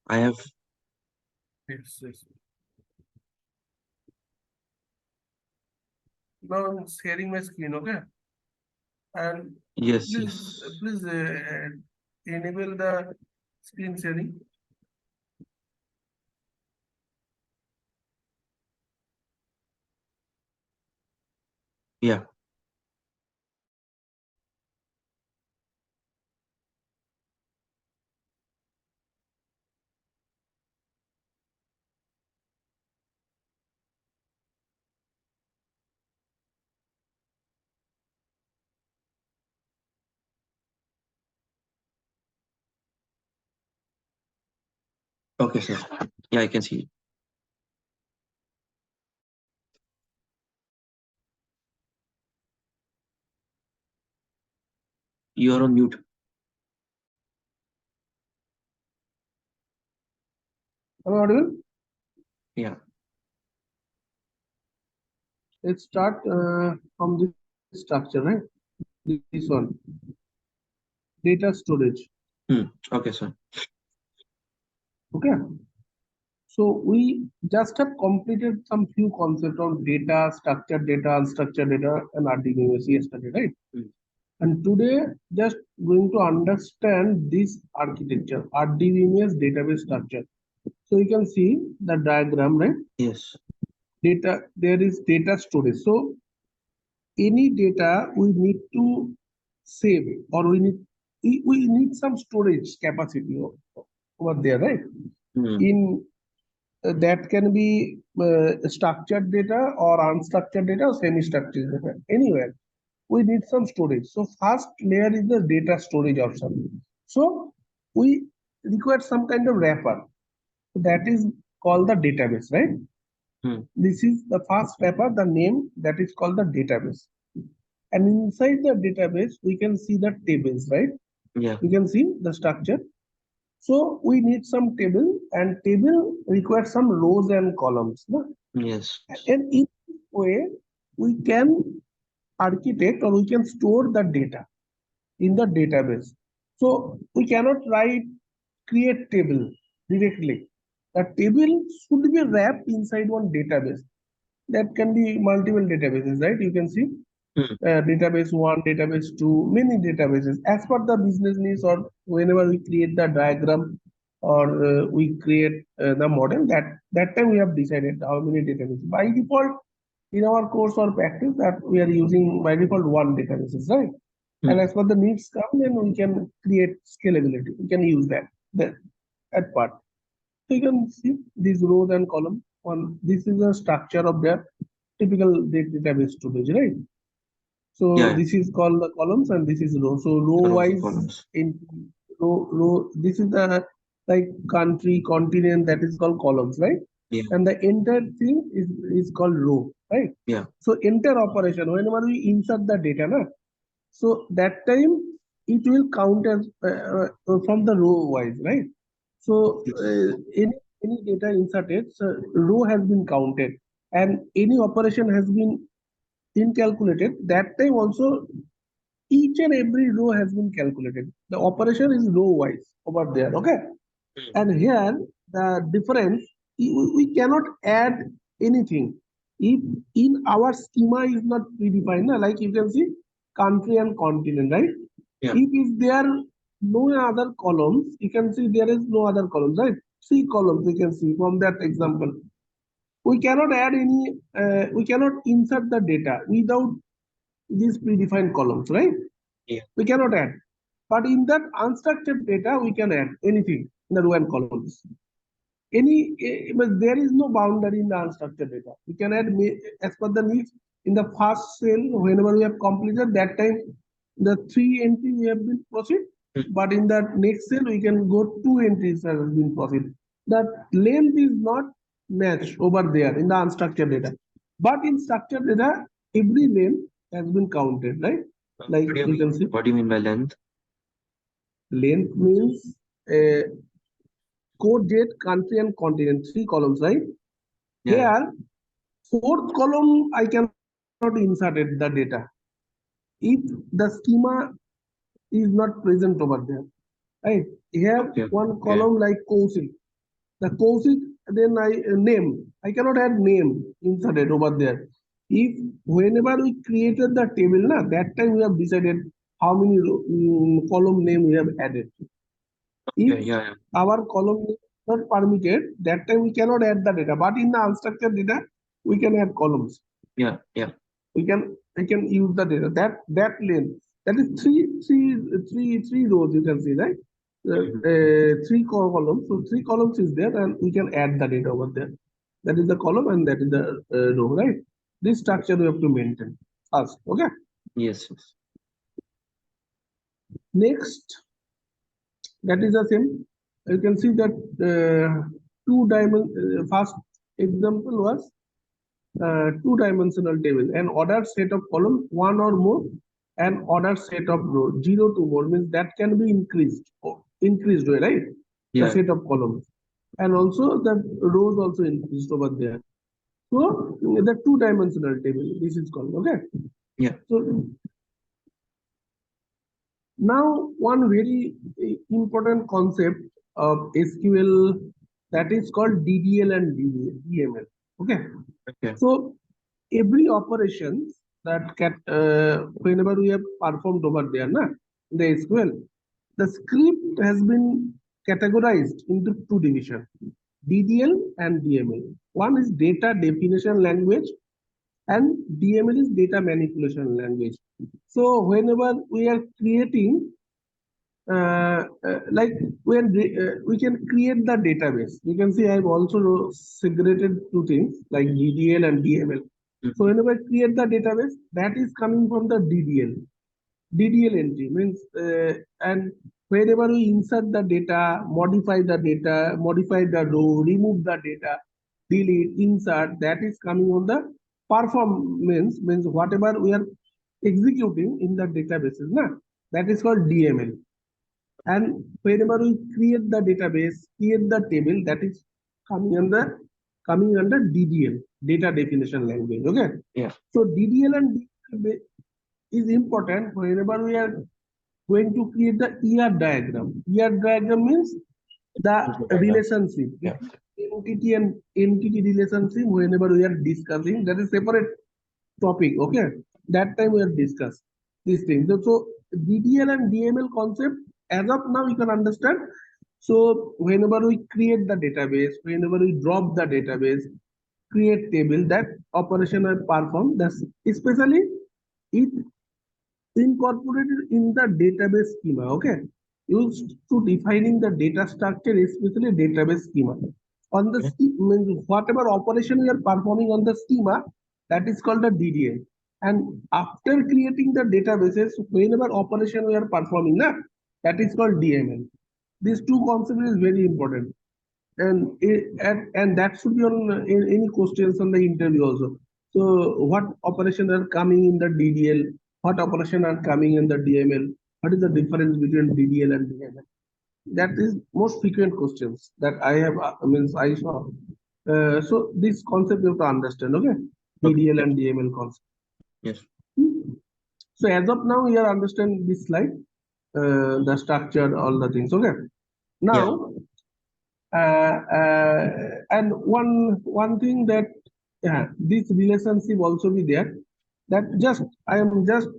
I have. Yes, yes. Now I'm sharing my screen, okay? And Yes, please, yes. please enable the screen sharing. Yeah. Okay, sir. Yeah, I can see. You're on mute. Am I audible? Yeah. Let's start from this structure, right? This one, data storage. Okay, sir. Okay. So we just have completed some few concepts of data, structured data, unstructured data, and RDBMS yesterday, right? Mm. And today, just going to understand this architecture, RDBMS database structure. So you can see the diagram, right? Yes. Data, there is data storage. So any data we need to save or we need some storage capacity over there, right? Mm. In that can be structured data or unstructured data or semi-structured data. Anywhere we need some storage. So first layer is the data storage option. So we require some kind of wrapper that is called the database, right? Mm. This is the first wrapper, the name that is called the database. And inside the database, we can see the tables, right? Yeah. We can see the structure. So we need some table, and table requires some rows and columns. No? Yes. And in this way, we can architect or we can store the data in the database. So we cannot write create table directly. The table should be wrapped inside one database. That can be multiple databases, right? You can see Mm. database one, database two, many databases. As per the business needs or whenever we create the diagram or we create the model, that time we have decided how many databases. By default, in our course or practice that we are using by default one databases, right? And Mm. as per the needs come, then we can create scalability. We can use that part. So you can see these rows and columns. On this is the structure of their typical database storage, right? So Yeah. this is called the columns and this is row. So row Rows and wise columns. in row this is the like country, continent that is called columns, right? Yeah. And the entire thing is called row, right? Yeah. So enter operation, whenever we insert the data, na, so that time it will count as from the row wise, right? So Yes. any data inserted, so row has been counted, and any operation has been incalculated. That time also each and every row has been calculated. The operation is row wise over there, okay? Mm. And here the difference, we cannot add anything if in our schema is not predefined. Like you can see country and continent, right? Yeah. If there are no other columns, you can see there is no other columns, right? Three columns you can see from that example. We cannot add any, we cannot insert the data without these predefined columns, right? Yeah. We cannot add. But in that unstructured data, we can add anything in the row and columns. But there is no boundary in the unstructured data. We can add as per the needs in the first cell. Whenever we have completed that time, the three entry we have been proceed. Mm. But in that next cell, we can go two entries that has been proceed. That length is not matched over there in the unstructured data. But in structured data, every length has been counted, right? Like What do you you mean? can see, What do you mean by length? length means uh, code, date, country, and continent. Three columns, right? Yeah. Yeah. Here, fourth column, I cannot insert it, the data. If the schema is not present over there, right? You have Okay. one Okay. column like Kausil. the Kaushik, then name. I cannot add name inside it over there. If whenever we created the table, na, that time we have decided how many column name we have added. If Okay, yeah, our column is not permitted, that time we cannot add the data. But in the unstructured data, we can add columns. yeah. We can use the data that length, that is three rows, you can see, right? Mhm. Three columns, so three columns is there, and we can add the data over there. That is the column and that is the row, right? This structure we have to maintain first. Okay. Yes, yes. Next, that is the same. You can see that two dimension first example was two-dimensional table, an ordered set of columns, one or more, an ordered set of rows, zero to more, means that can be increased way, right? The Yeah, set of columns, and also the rows also increased over there. So the two-dimensional table, this is called. Okay. yeah. So now one very important concept of SQL, that is called DDL and DML. Okay. Okay. So every operation that can whenever we have performed over there, na, the SQL, the script has been categorized into two divisions, DDL and DML. One is data definition language and DML is data manipulation language. So whenever we are creating like we can create the database. You can see I've also segregated two things like DDL and DML. So Mhm. whenever I create the database, that is coming from the DDL. DDL entry means, and wherever we insert the data, modify the row, remove the data, delete, insert, that is coming on the performance, means whatever we are executing in the databases, na, that is called DML. And whenever we create the database, create the table, that is coming under DDL, data definition language. Okay. Yeah. So DDL and DDL is important whenever we are going to create the ER diagram. ER diagram means the Diagram. relationship Yeah. between entity and entity relationship. Whenever we are discussing, that is separate topic. Okay. That time we have discussed these things. So DDL and DML concept, as of now, you can understand. So whenever we create the database, whenever we drop the database, create table, that operation I perform. That's especially it incorporated in the database schema. Okay, used to defining the data structure, especially database schema. On the Okay. means whatever operation we are performing on the schema, that is called the DDL. And after creating the databases, whenever operation we are performing, na, that is called DML. These two concepts is very important, and that should be on in any questions on the interview also. So what operation are coming in the DDL? What operation are coming in the DML? What is the difference between DDL and DML? That is most frequent questions that I have means I saw. So this concept you have to understand. Okay, Okay. DDL Yes. and DML concept. Yes. So as of now, you are understand this slide, the structure, all the things. Okay. Yeah. Now and one thing that, yeah, this relationship also be there, that just I am just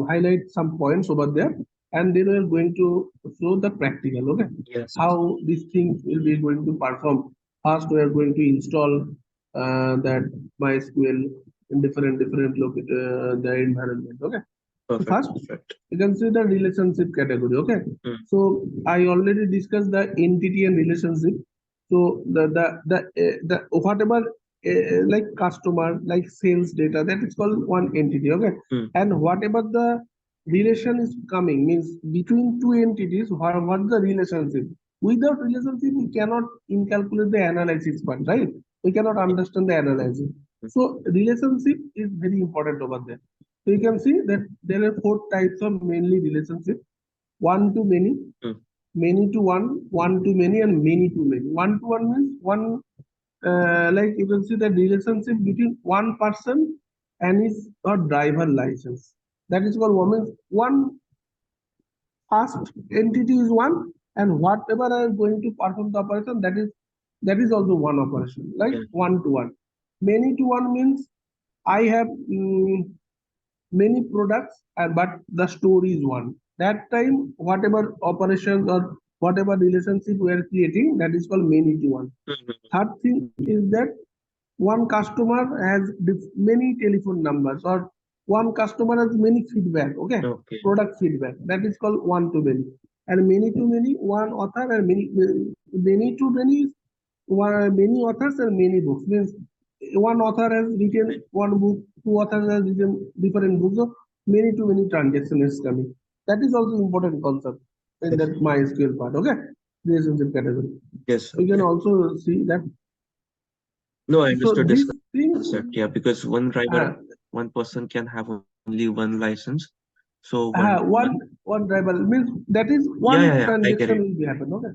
highlight some points over there, and then we are going to show the practical. Okay, Yes. Yes. how these things will be going to perform. First we are going to install that MySQL in different the environment. Okay. So Perfect. first, Perfect. you can see the relationship category. Okay. Mm. So I already discussed the entity and relationship. So the whatever like customer, like sales data, that is called one entity. Okay. Mm. And whatever the relation is coming means between two entities, what the relationship? Without relationship, we cannot incalculate the analysis part, right? We cannot understand the analysis. Mm. So relationship is very important over there. So you can see that there are four types of mainly relationship: one to many, Mm. many to one, one to many, and many to many. One to one means one, like you can see the relationship between one person and his or driver license. That is called one, means one first entity is one, and whatever I am going to perform the operation, that is also one operation, like Yeah. one to one. Many to one means I have many products, but the store is one. That time, whatever operations or whatever relationship we are creating, that is called many to one. Mhm. Third thing is that one customer has many telephone numbers, or one customer has many feedback, okay, Okay. product feedback. That is called one to many. And many to many, one author, and many to many is many authors and many books. Means one author has written one book, two authors has written different books. So many to many transaction is coming. That is also important concept in that MySQL part. Okay, relationship category. Yes, sir. We can Yeah. also see that. No, I So understood this these things, concept. Yeah, because uh, one person can have only one license. So one. one driver means that is Yeah, one yeah, yeah. I get transaction it. will be happen. Okay,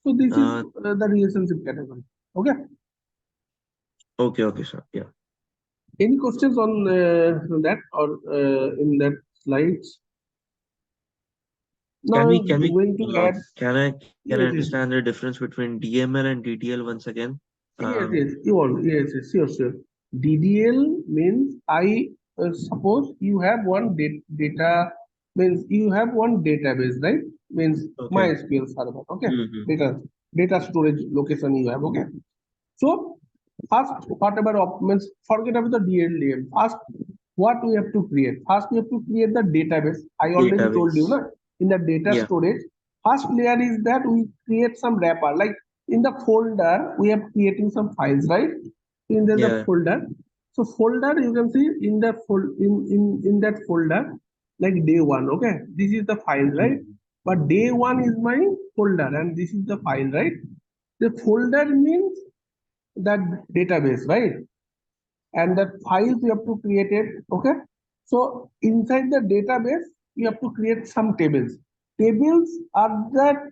so this is Uh, the relationship category. Okay, okay, okay, sir. Yeah. any questions on that or in that slides? Now I'm Can we going to add. can I Yes, understand yes, the difference between DML and DDL once again? yes, Um, yes. You all, yes, yes, sure, sure. DDL means I suppose you have one data, means you have one database, right? Means okay. MySQL server. Okay, Mm-hmm. data storage location you have. Okay. So first, whatever means forget about the DLDM. First, what we have to create? First, we have to create the database. I already told you, Database. na, in the data Yeah, storage. First layer is that we create some wrapper. Like in the folder, we are creating some files, right? In the yeah. folder. So folder, you can see in the in that folder, like day one. Okay, this is the file, right? Mm. But day one is my folder, and this is the file, right? The folder means that database, right? And that files you have to create it. Okay, so inside the database you have to create some tables. Tables are the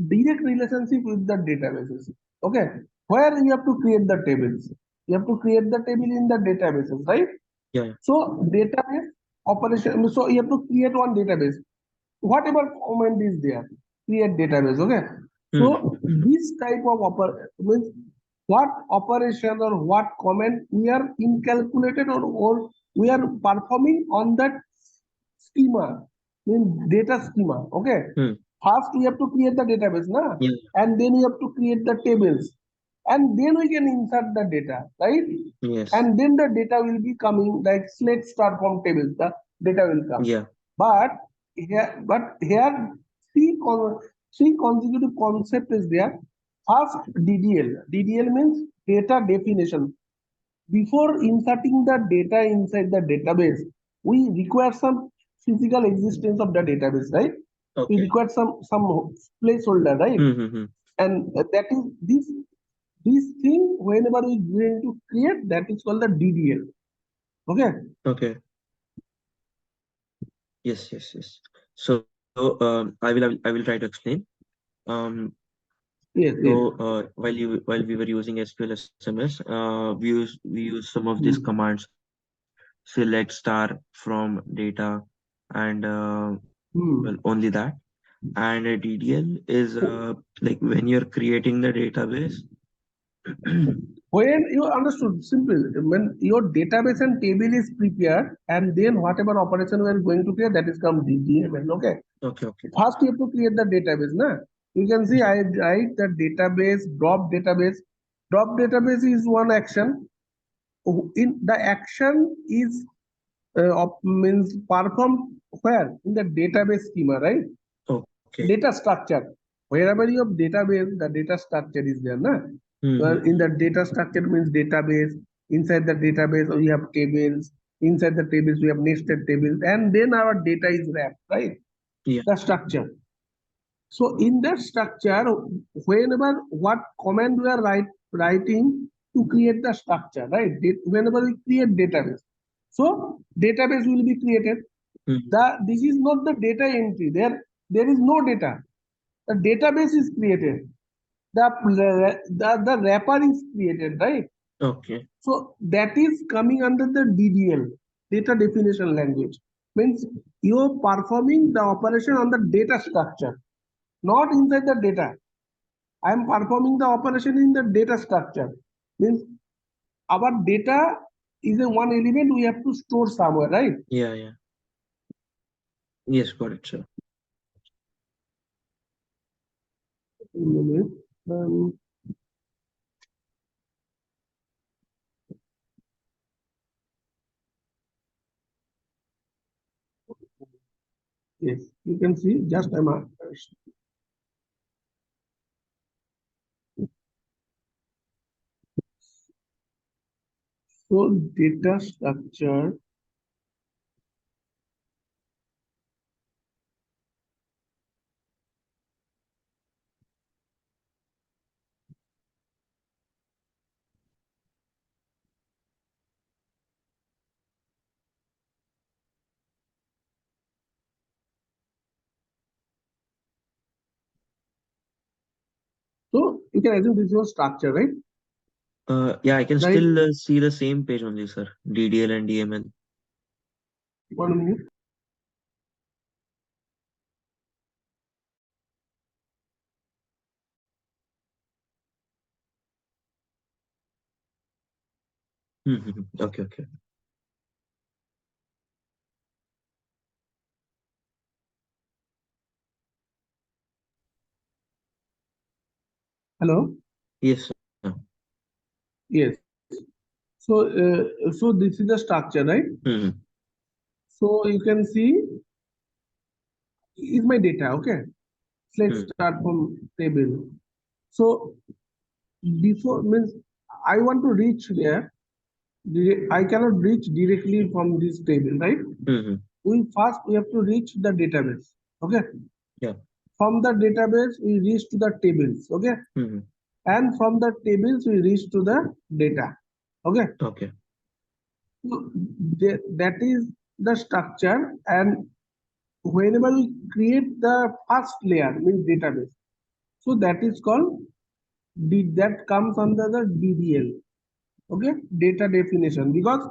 direct relationship with the databases. Okay, where you have to create the tables, you have to create the table in the databases, right? Yeah. So database operation, so you have to create one database, whatever command is there, create database. Okay, so Hmm. this type of means what operation or what comment we are incalculated, or we are performing on that schema, means data schema. Okay, Hmm. first we have to create the database, na, Yeah. and then we have to create the tables, and then we can insert the data, right? Yes. And then the data will be coming like select start from tables, the data will come. Yeah. But here three three consecutive concept is there. First, DDL means data definition. Before inserting the data inside the database, we require some physical existence of the database, right? We Okay. require some placeholder, right? Mm-hmm. And that is this thing, whenever we going to create, that is called the DDL. Okay. Okay. Yes, yes, yes. So I will try to explain. Um, Yes, so yes. while we were using SQL SMS, we use some of these Hmm. commands: select star from data, and well, Hmm. only that. And a DDL is like when you're creating the database. When you understood, simple, when your database and table is prepared, and then whatever operation we are going to create, that is come DDML. Okay. Okay, okay. First, you have to create the database. Na? You can see I write the database, drop database. Drop database is one action. In the action is means performed where? In the database schema, right? Okay. Data structure. Wherever you have database, the data structure is there. Na? Well, Mm-hmm. in the data structure means database. Inside the database, we have tables. Inside the tables, we have nested tables, and then our data is wrapped, right? Yeah. The structure. So in that structure, whenever what command we are writing to create the structure, right? Whenever we create database, so database will be created. Mm. This is not the data entry. There is no data. The database is created. The wrapper is created, right? Okay. So that is coming under the DDL, data definition language. Means you are performing the operation on the data structure. not inside the data. I am performing the operation in the data structure. Means our data is a one element we have to store somewhere, right? Yeah, yeah. Yes, got it, sir. Um, yes, you can see just so data structure. So you can assume this is your structure, right? Yeah, I can Right. still see the same page only, sir. DDL and DML. 1 minute. Okay, okay. Hello. Yes, sir. Yes. So this is the structure, right? Mhm. So you can see is my data. Okay. Let's Mhm. start from table. So before means I want to reach there. I cannot reach directly from this table, right? Mhm. We have to reach the database. Okay. Yeah. From the database we reach to the tables. Okay. Mhm. And from the tables we reach to the data. Okay. Okay. So that is the structure, and whenever we create the first layer means database, so that is called that comes under the DDL. Okay, data definition, because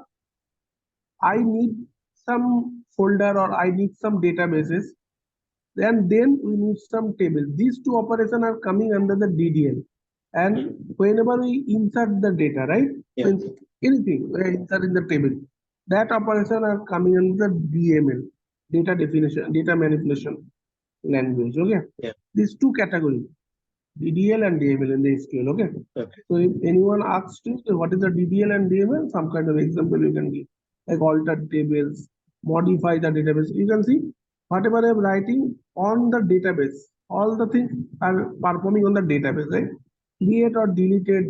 I need some folder or I need some databases, and then we need some table. These two operations are coming under the DDL. And whenever we insert the data, right? Yeah. Means anything we insert in the table, that operation are coming under the DML, data definition, data manipulation language. Okay. Yeah. These two categories, DDL and DML in the SQL. Okay. Okay. So if anyone asks you what is the DDL and DML, some kind of example you can give, like alter tables, modify the database. You can see whatever I'm writing on the database, all the things are performing on the database, right? Create or deleted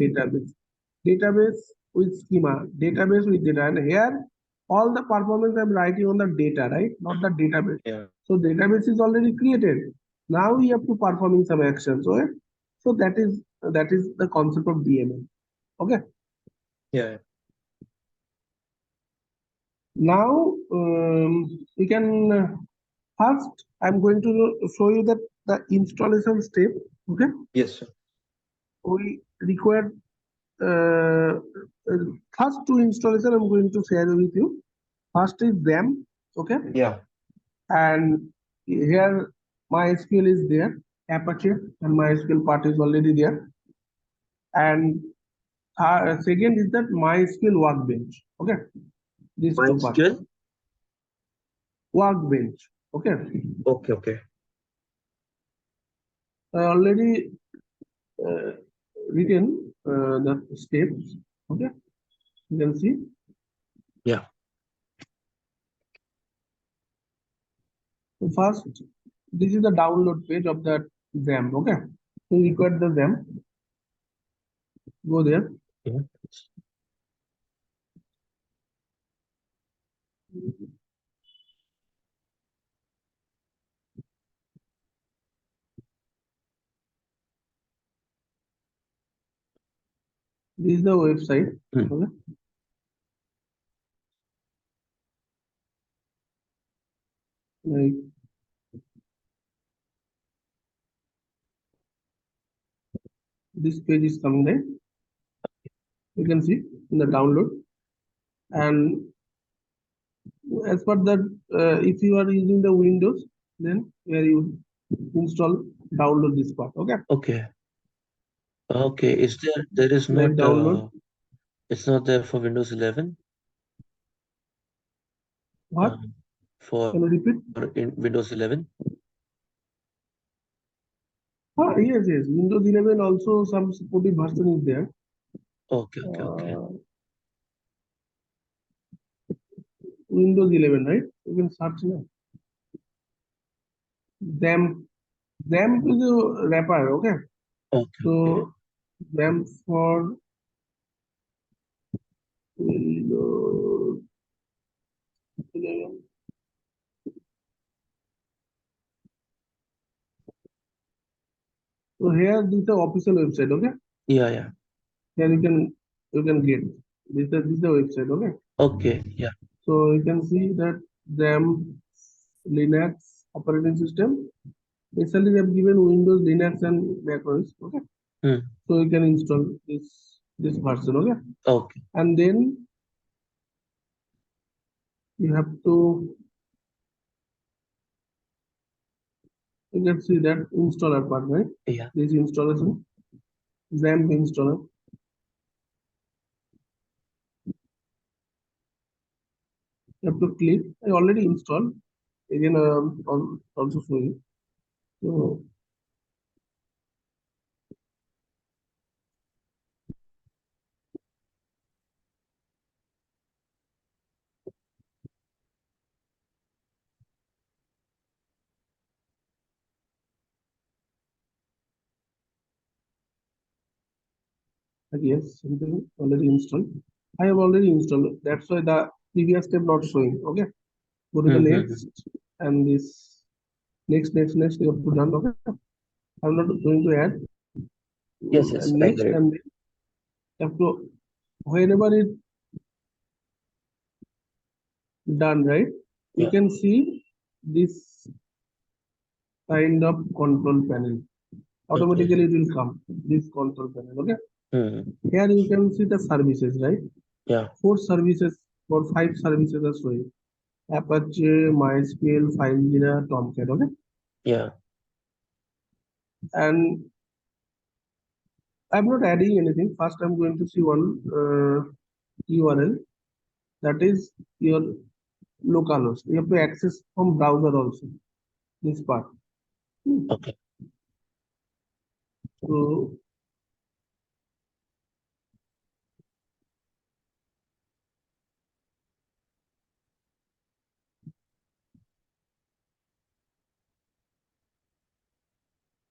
database with schema, database with data, and here all the performance I'm writing on the data, right? Not the database. Yeah. So database is already created. Now we have to performing some actions, right? So that is the concept of DML. Okay. Yeah. Now we can first. I'm going to show you that the installation step. Okay. Yes, sir. We require uh, first two installation. I'm going to share with you. First is them. Okay. Yeah. And here MySQL is there. Apache and MySQL part is already there. And second is that MySQL workbench. Okay. These two parts. MySQL. Workbench. Okay. Okay, okay. I already uh, written the steps. Okay. You can see. Yeah. So first, this is the download page of that XAMPP. Okay. So you require the XAMPP. Go there. Yeah. This is the website. Mm. Okay. Like this page is coming right. You can see in the download. And as per that, if you are using the Windows, then where you install. download this part. Okay, Okay. Okay. Is there is let not download. it's not there for Windows 11 What? for Can you in repeat? Windows 11? Yes, yes. Windows 11 also some supportive version is there. Okay, okay, okay. Uh, Windows 11, right? You can search now. XAMPP. XAMPP is a wrapper. Okay. Okay, okay. So XAMPP for Windows 11. So here this is the official website. Okay. Yeah, yeah. Here you can get this is the website. Okay. Okay, yeah. So you can see that XAMPP Linux operating system. Basically, they have given Windows, Linux, and Mac OS. Okay. Hmm. So you can install this version. Okay. Okay. And then you have to you can see that installer part, right? Yeah. This installation, XAMPP installer. You have to click. I already installed. Again, also show you. So yes, something already installed. I have already installed. That's why the previous step not showing. Okay. Go to the Hmm, hmm, hmm. next and this next. You have to done. Okay. I'm not going to add. Yes, And yes, I next got it. and you have to wherever it done, right? You Yeah. can see this kind of control panel. Okay. Automatically it will come, this control panel. Okay. Hmm. Here you can see the services, right? Yeah. Four services or five services are showing. Apache, MySQL, FileZilla, Tomcat. Okay. Yeah. And I'm not adding anything. First, I'm going to see one URL that is your localhost. You have to access from browser also. This part. Hmm. Okay. So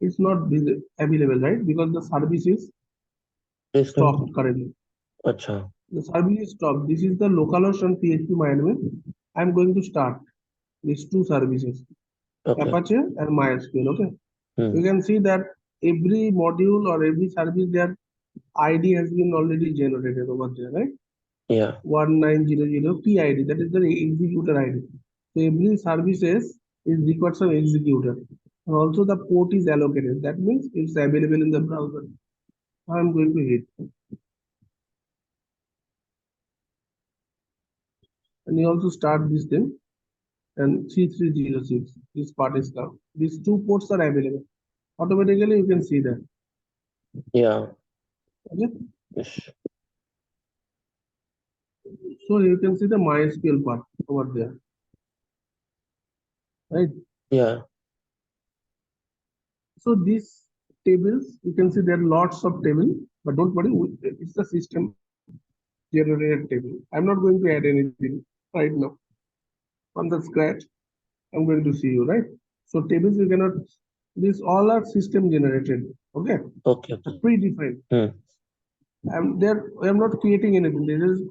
it's not available, right? Because the service is It's not. stopped currently. Acha. The service is stopped. This is the localhost and PHP MyAdmin. I'm going to start these two services, Okay. Apache and MySQL. Okay. Hmm. You can see that every module or every service their ID has been already generated over there, right? Yeah. 1900 PID, that is the executor ID. So every services is requires some executor. And also the port is allocated. That means it's available in the browser. I'm going to hit. And you also start this thing and C306. This part is come. These two ports are available. Automatically you can see that. Yeah. Okay. Yes. So you can see the MySQL part over there. Right. Yeah. So these tables, you can see there are lots of tables, but don't worry, it's the system generated table. I'm not going to add anything right now from the scratch. I'm going to see you, right? So tables you cannot, these all are system generated. Okay, Okay, okay. predefined. Hmm. I'm not creating anything.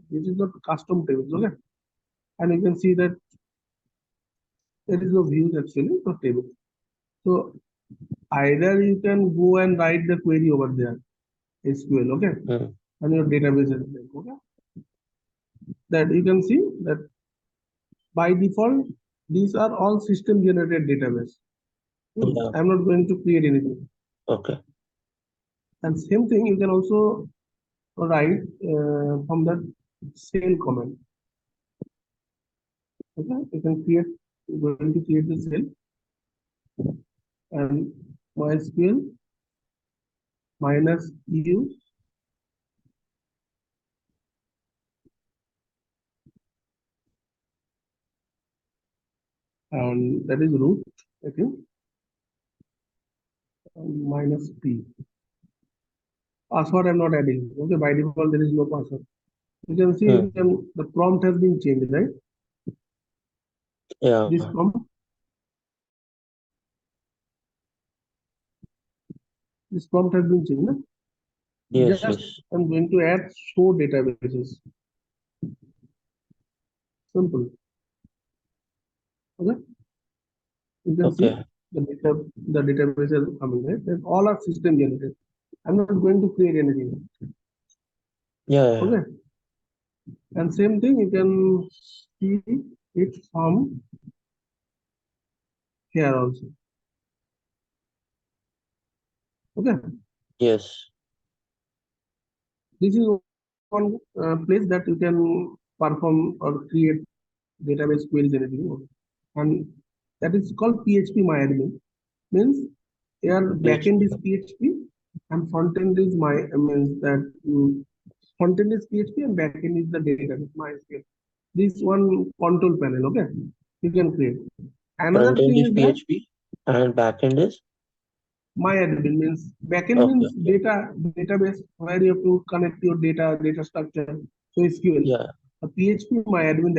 This is not custom tables. Okay, and you can see that there is no views actually for tables. So either you can go and write the query over there, SQL. Okay, Hmm. and your database is there. Okay, that you can see that by default these are all system generated database. Yeah. I'm not going to create anything. Okay. And same thing you can also write from the cell command. Okay, you can create. You're going to create the cell and MySQL minus U, and that is root, I think, minus P. Password I'm not adding. Okay, by default there is no password. You can see Hmm. the prompt has been changed, right? Yeah. This prompt has been changed. No? Yes, Just yes. I'm going to add show databases. Simple. Okay, you can see Okay. the database is coming, right? And all are system generated. I'm not going to create anything. Yeah, yeah. Okay, and same thing you can see it from here also. Okay, Yes. this is one place that you can perform or create database queries anything, and that is called PHP MyAdmin. Means your backend is PHP. PHP and front end is my means that front end is PHP and backend is the database MySQL. This one control panel, okay, you can create. Another Front end thing is is that PHP and back end is MyAdmin means backend okay, means okay. database where you have to connect your data structure. So SQL. Yeah. A PHP MyAdmin,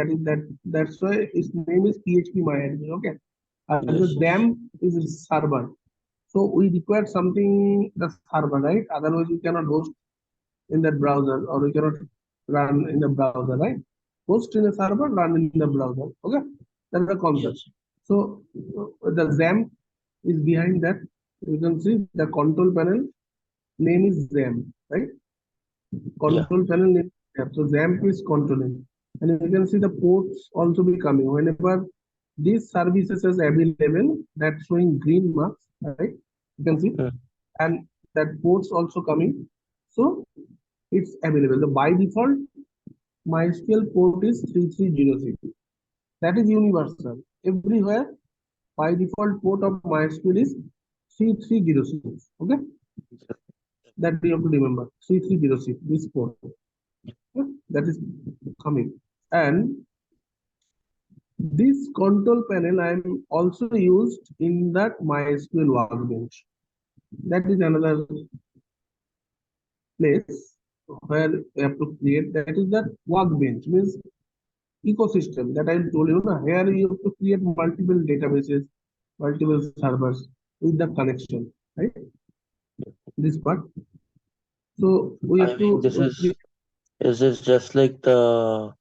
that's why its name is PHP MyAdmin. Okay. The Yes, DAM yes. is server. So we require something the server, right? Otherwise we cannot host in that browser or we cannot run in the browser, right? Host in a server, run in the browser. Okay, that's the concept. Yes. So the XAMPP is behind that. You can see the control panel name is XAMPP, right? Yeah. Control panel name. Yeah. So XAMPP is controlling, and you can see the ports also be coming whenever these services is available. That's showing green marks, right? You can see, Hmm. and that ports also coming. So it's available. The by default MySQL port is 3306. That is universal. Everywhere by default port of MySQL is 3306. Okay, that we have to remember 3306. This port, okay? That is coming, and this control panel I am also used in that MySQL workbench. That is another place where we have to create. That is that workbench means ecosystem that I told you. Na, here you have to create multiple databases, multiple servers with the connection, right? This part. So we I have mean, to this create. is this just like the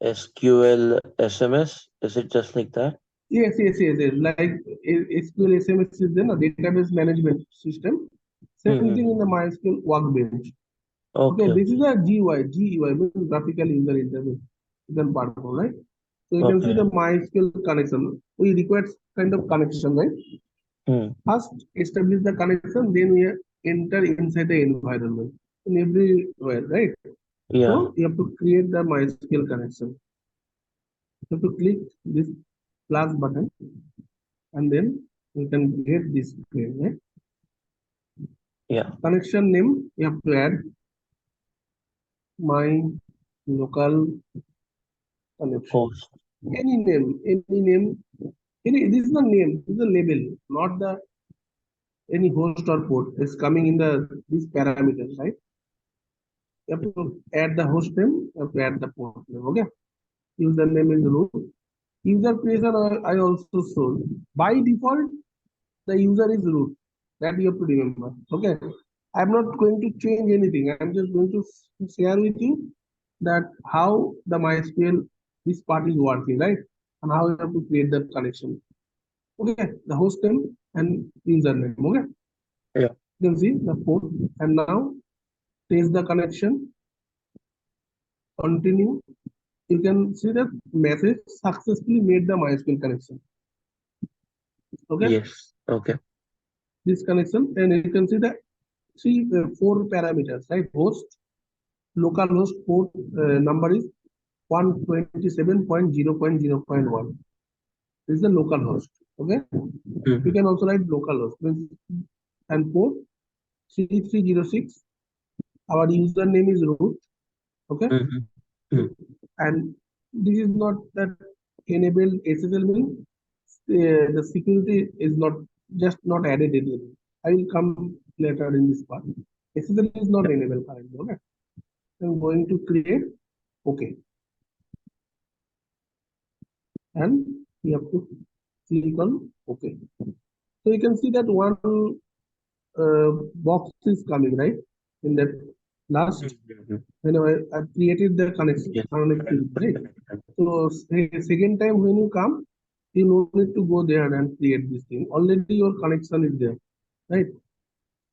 SQL SMS? Is it just like that? Yes, yes, yes, yes. Like SQL SMS is then a database management system. Same thing in the Mm-hmm. MySQL workbench. Okay, Okay, this is okay. a GUI means graphical user interface. You can perform, right? So you can see the Okay. MySQL connection. We require kind of connection, right? Hmm. First, establish the connection, then we enter inside the environment in everywhere, right? Yeah. So you have to create the MySQL connection. You have to click this plus button and then you can get this screen, right? Yeah. Connection name, you have to add my local connection. Host. Any name. This is the name, this is the label, not the any host or port. It's coming in the these parameters, right? You have to add the host name, you have to add the port name. Okay. Username is root. User creation I also showed. By default, the user is root. That you have to remember. Okay. I'm not going to change anything. I'm just going to share with you that how the MySQL this part is working, right? And how you have to create the connection. Okay, the host name and username. Okay, Yeah. you can see the port and now test the connection. Continue. You can see that message successfully made the MySQL connection. Okay, Yes. Okay. this connection, and you can see the four parameters, right? Host, local host port number is 127.0.0.1. This is the local host. Okay, you Mm-hmm. can also write local host. Means and port 3306. Our username is root. Okay. Mm-hmm. Mm. And this is not that enable SSL means the security is not just not added in. I will come later in this part. SSL is not enabled currently. Okay. I'm going to create OK, and you have to click on OK. So you can see that one box is coming right in that last. Mhm. When I created the connection Yes. connectivity, right? Connection. So second time when you come, you no need to go there and create this thing. Already your connection is there, right?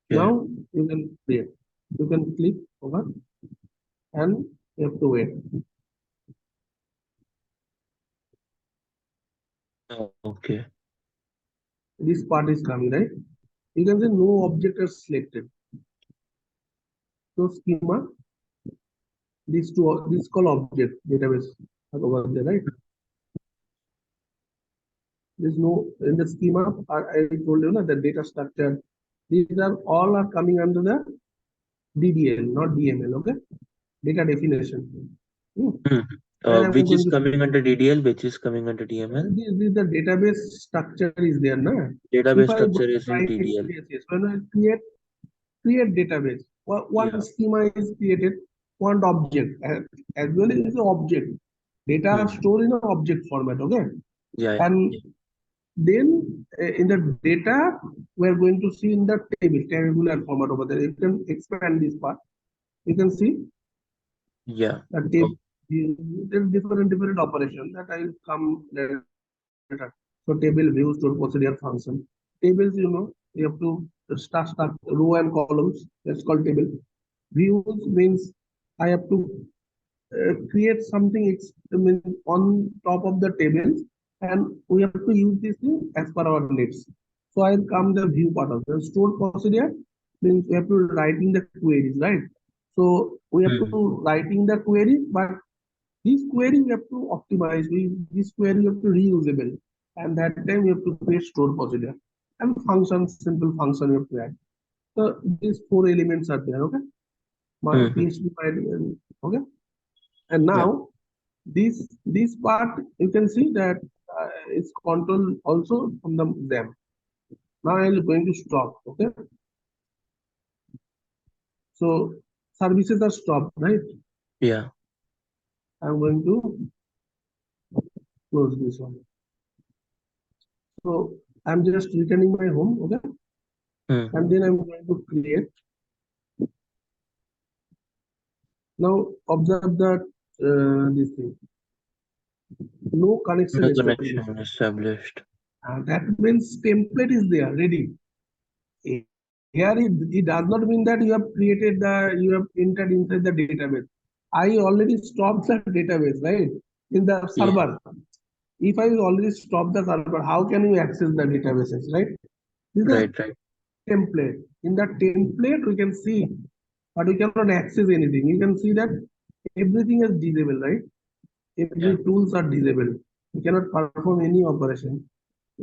Yeah. Now you can create. You can click over and you have to wait. Okay. This part is coming, right? You can say no object is selected. So schema, this call object database are over there, right? There's no in the schema. I told you na, the data structure. These are all are coming under the DDL, not DML. Okay, data definition. Hmm. Hmm. And I'm Which going is to coming under DDL, which is coming under DML? the database structure is there, na? If Database I structure is in write DDL. yes, yes. When I create database, one Yeah. schema is created, one object as well as the object. Data Hmm. stored in an object format. Okay, Yeah. and then in the data we are going to see in the tabular format over there. You can expand this part. You can see Yeah. the Oh, table. There's different operations that I will come later. So table view store procedure function. Tables, you have to start row and columns. That's called table. Views means I have to create something I mean, on top of the tables, and we have to use this thing as per our needs. So I'll come the view part of the stored procedure means we have to writing the queries, right? So we have hmm. to writing the query, but this query we have to optimize. This query we have to reusable, and that time we have to create stored procedure and function, simple function we have to add. So these four elements are there. Okay, my Hmm. PHP file. Okay, and Yeah. now this part you can see that it's controlled also from the them. Now I'm going to stop. Okay, so services are stopped, right? Yeah. I'm going to close this one. So I'm just returning my home. Okay, Hmm. and then I'm going to create. Now observe that this thing, no connection No established. connection established. That means template is there ready. Here it does not mean that you have entered inside the database. I already stopped the database, right? In the Yeah. server. If I already stop the server, how can you access the databases, right? This is a Right. Right. template. In the template, we can see, but we cannot access anything. You can see that everything is disabled, right? Every Yeah. tools are disabled. You cannot perform any operation.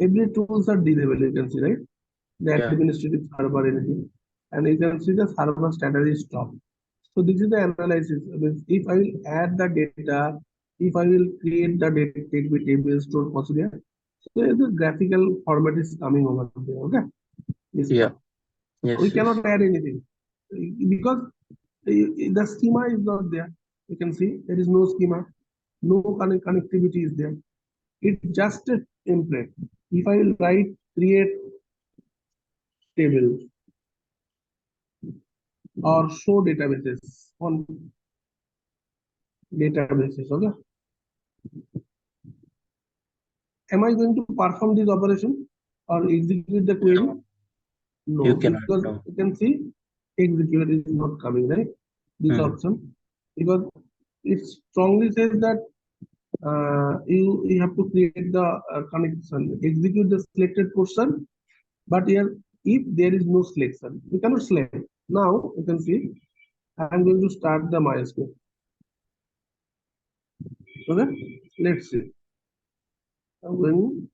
Every tools are disabled. You can see, right? The Yeah. administrative server, anything, and you can see the server status is stopped. So this is the analysis. If I will add the data, if I will create the data table store procedure, so the graphical format is coming over there. Okay, this Yeah. part. We Yes. Yes. cannot add anything because the schema is not there. You can see there is no schema, no connectivity is there. It's just a template. If I will write create table or show databases on databases, okay, am I going to perform this operation or execute the query? No. You No, cannot. because No. you can see execute is not coming, right? This Hmm. option, because it strongly says that you have to create the connection, execute the selected portion, but here if there is no selection, you cannot select. Now you can see I am going to start the MySQL. Okay, let's see. I'm going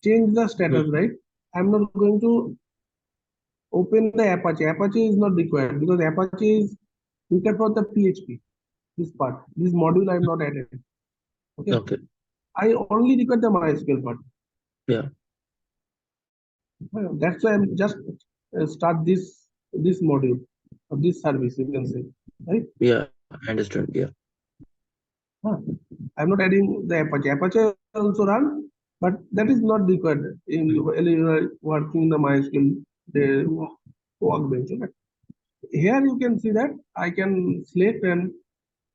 change the status, Hmm. right? I'm not going to open the Apache. Apache is not required because Apache is required for the PHP. This part, this module I'm not added. Okay. Okay. I only require the MySQL part. Yeah. That's why I'm just start this module or this service, you can say, right? Yeah. I understand. Yeah. Huh. I'm not adding the Apache. Apache also run, but that is not required in while you are working in the MySQL the workbench. Okay. Here you can see that I can select and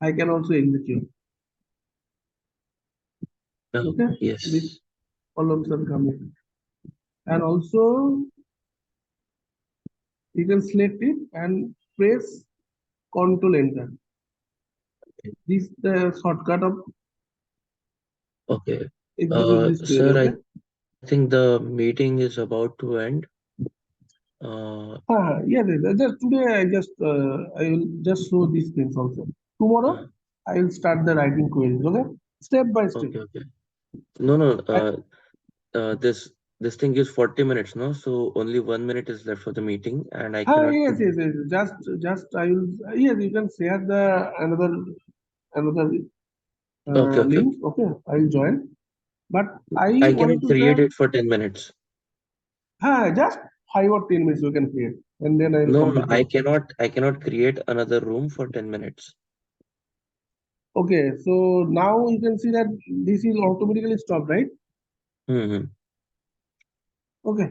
I can also execute. Okay, this Yes. columns are coming, and also you can select it and press Control Enter. This is the shortcut of Okay. execute this query. Sir, Okay. I think the meeting is about to end. Uh, Yes, yes. Just today I will just show these things also. Tomorrow uh, I will start the writing queries. Okay, step by step. okay, okay. No, no. I, This thing is 40 minutes, no? So only 1 minute is left for the meeting, and I cannot yes, put. yes, yes. Just I will. Yes, you can share the another Okay, okay, link. okay. Okay, I will join. But I I want cannot to say, create it for 10 minutes. just 5 or 10 minutes you can create, and then I will No, no, complete the. I cannot create another room for 10 minutes. Okay, so now you can see that this is automatically stopped, right? Mm-hmm. Okay,